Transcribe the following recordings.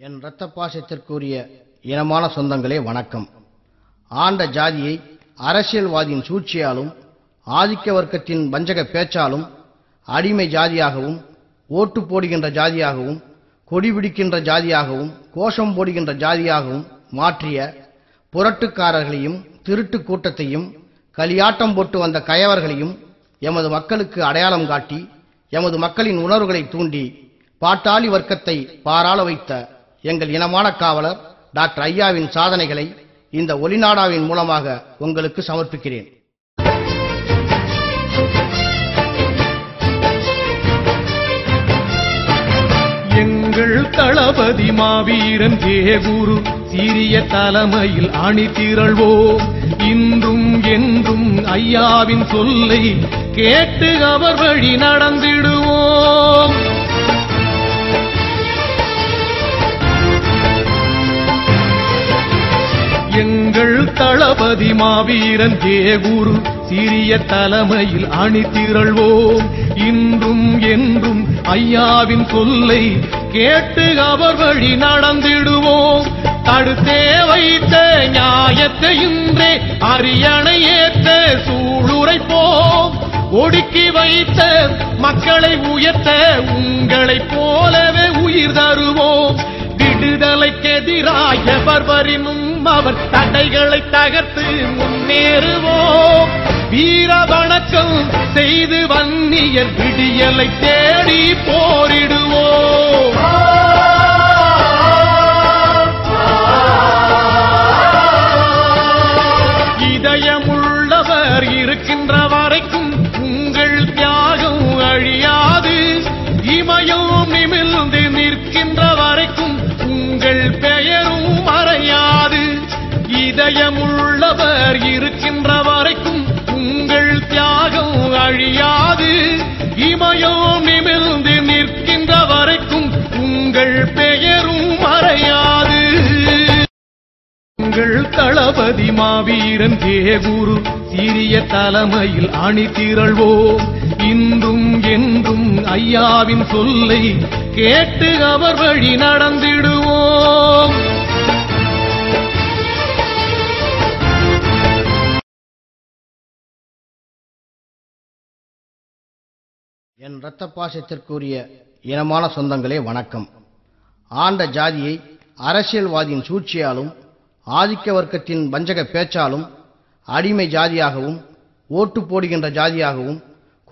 என் இரத்த பாசத்திற்குரிய இனமான சொந்தங்களே வணக்கம். ஆண்ட ஜாதியை அரசியல்வாதியின் சூழ்ச்சியாலும் ஆதிக்க வர்க்கத்தின் வஞ்சக பேச்சாலும் அடிமை ஜாதியாகவும் ஓட்டு போடுகின்ற ஜாதியாகவும் கொடி பிடிக்கின்ற ஜாதியாகவும் கோஷம் போடுகின்ற ஜாதியாகவும் மாற்றிய புரட்டுக்காரர்களையும் திருட்டு கூட்டத்தையும் களியாட்டம் போட்டு வந்த கயவர்களையும் எமது மக்களுக்கு அடையாளம் காட்டி எமது மக்களின் உணர்வுகளை தூண்டி பாட்டாளி வர்க்கத்தை பாராள வைத்த எங்கள் இனமான காவலர் டாக்டர் ஐயாவின் சாதனைகளை இந்த ஒலிநாடாவின் மூலமாக உங்களுக்கு சமர்ப்பிக்கிறேன். எங்கள் தளபதி மாவீரன் தேகுரு சீரிய தலைமையில் அணி திரள்வோம். இன்றும் என்றும் ஐயாவின் சொல்லை கேட்டு அவர் வழி நடந்திடுவோம். எங்கள் தளபதி மாவீரன் தேகுரு சீரிய தலைமையில் அணி திரள்வோம். இன்றும் என்றும் ஐயாவின் சொல்லை கேட்டு அவர் வழி நடந்திடுவோம். தடுத்தே வைத்த நியாயத்தை இன்றே அரியணை ஏற்ற சூளுரைப்போம். ஒடுக்கி வைத்த மக்களை உயர்த்த உங்களைப் போலவே உயிர் தருவோம். விடுதலைக்கெதிராக எவரினும் அவர் தடைகளை தகர்த்து முன்னேறுவோம். வீர வணக்கம் செய்து வன்னியர் விடியலை தேடி போரிடுவோம். இதயமுள்ளவர் இருக்கின்ற வரைக்கும் உங்கள் தியாகம் அழியாது. இமயம் நிமிர்ந்து நிற்கின்ற வரைக்கும் உங்கள் பெயரும் மறையாது. இதயமுள்ளவர் இருக்கின்ற வரைக்கும் உங்கள் தியாகம் அழியாது. இமயம் நிமிர்ந்து நிற்கின்ற வரைக்கும் உங்கள் பெயரும் மறையாது. எங்கள் தளபதி மாவீரன் தேகுரு சீரிய தலைமையில் அணி திரள்வோம். இன்றும் என்றும் ஐயாவின் சொல்லை கேட்டு அவர் வழி நடந்திடுவோம். என் இரத்த பாசத்திற்குரிய இனமான சொந்தங்களே வணக்கம். ஆண்ட ஜாதியை அரசியல்வாதியின் சூழ்ச்சியாலும் ஆதிக்க வர்க்கத்தின் வஞ்சக பேச்சாலும் அடிமை ஜாதியாகவும் ஓட்டு போடுகின்ற ஜாதியாகவும்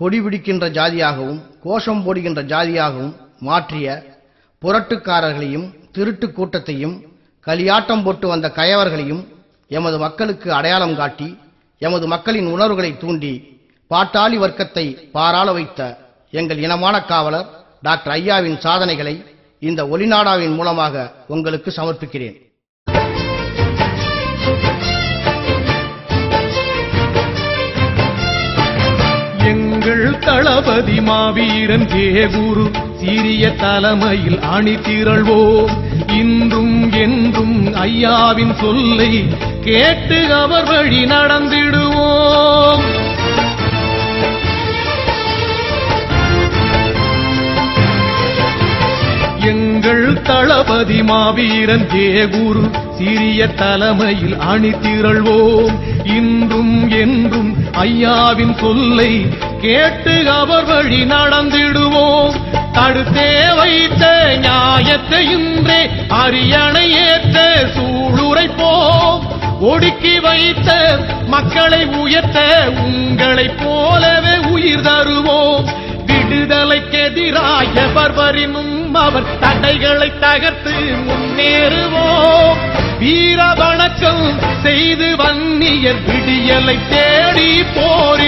கொடி பிடிக்கின்ற ஜாதியாகவும் கோஷம் போடுகின்ற ஜாதியாகவும் மாற்றிய புரட்டுக்காரர்களையும் திருட்டு கூட்டத்தையும் களியாட்டம் போட்டு வந்த கயவர்களையும் எமது மக்களுக்கு அடையாளம் காட்டி எமது மக்களின் உணர்வுகளை தூண்டி பாட்டாளி வர்க்கத்தை பாராள வைத்த எங்கள் இனமான காவலர் டாக்டர் ஐயாவின் சாதனைகளை இந்த ஒலிநாடாவின் மூலமாக உங்களுக்கு சமர்ப்பிக்கிறேன். எங்கள் தளபதி மாவீரன் தேகுரு சீரிய தலைமையில் அணி திரள்வோம். இன்றும் என்றும் ஐயாவின் சொல்லை கேட்டு அவர் வழி நடந்திடுவோம். எங்கள் தளபதி மாவீரன் தேகுரு சீரிய தலைமையில் அணி திரள்வோம். இன்றும் என்றும் ஐயாவின் சொல்லை கேட்டு அவர் வழி நடந்திடுவோம். தடுத்தே வைத்த நியாயத்தை இன்றே அரியணை ஏற்ற சூளுரைப்போம். ஒடுக்கி வைத்த மக்களை உயர்த்த உங்களைப் போலவே உயிர் தருவோம். விடுதலைக்கெதிராக எவரினும் அவர் தடைகளை தகர்த்து முன்னேறுவோம். வீர வணக்கம் செய்து வன்னியர் விடியலை தேடி போரி